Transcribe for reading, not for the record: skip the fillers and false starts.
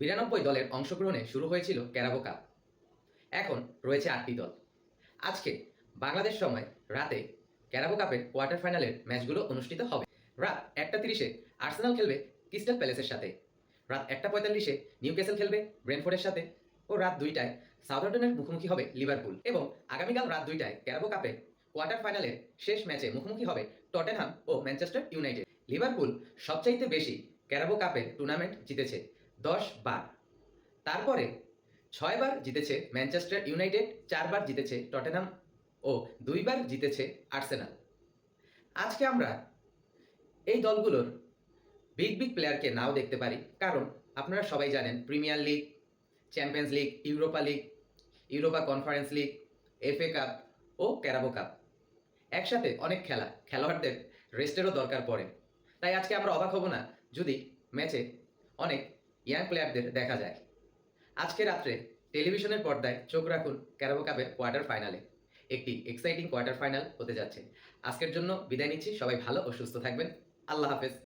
৯২ দলের অংশগ্রহণে শুরু হয়েছিল ক্যারাবো কাপ। এখন রয়েছে ৮টি দল। আজকে বাংলাদেশ সময় রাতে ক্যারাবো কাপের কোয়ার্টার ফাইনালের ম্যাচগুলো অনুষ্ঠিত হবে। রাত ১টা ৩০-এ আর্সেনাল খেলবে ক্রিস্টাল প্যালেসের সাথে, রাত ১টা ৪৫-এ নিউক্যাসল খেলবে ব্রেন্টফোর্ডের সাথে ও রাত ২টায় সাউদাম্পটনের মুখোমুখি হবে লিভারপুল। এবং আগামীকাল রাত ২টায় ক্যারাবো কাপের কোয়ার্টার ফাইনালের শেষ ম্যাচে মুখোমুখি হবে টটেনহাম ও ম্যানচেস্টার ইউনাইটেড। লিভারপুল সবচাইতে বেশি ক্যারাবো কাপের টুর্নামেন্ট জিতেছে ১০ বার। তারপরে ৬ বার জিতেছে ম্যানচেস্টার ইউনাইটেড, ৪ বার জিতেছে টটেনহাম ও ২ বার জিতেছে আর্সেনাল। আজকে আমরা এই দলগুলোর বিগ প্লেয়ারকে নাও দেখতে পারি, কারণ আপনারা সবাই জানেন Premier League, Champions League, Europa League, Europa Conference League, FA Cup ও ক্যারাবো কাপ একসাথে অনেক খেলোয়াড়দের রেস্টেরও দরকার পড়ে। তাই আজকে আমরা অবাক হব না যদি ম্যাচে অনেক ইয়াং প্লেয়ারদের দেখা যায়। আজকে রাত্রে টেলিভিশনের পর্দায় চোখ রাখুন ক্যারাবো কাপের কোয়ার্টার ফাইনালে। একটি এক্সাইটিং কোয়ার্টার ফাইনাল হতে যাচ্ছে। আজকের জন্য বিদায় নিচ্ছি। সবাই ভালো ও সুস্থ থাকবেন। আল্লাহ হাফেজ।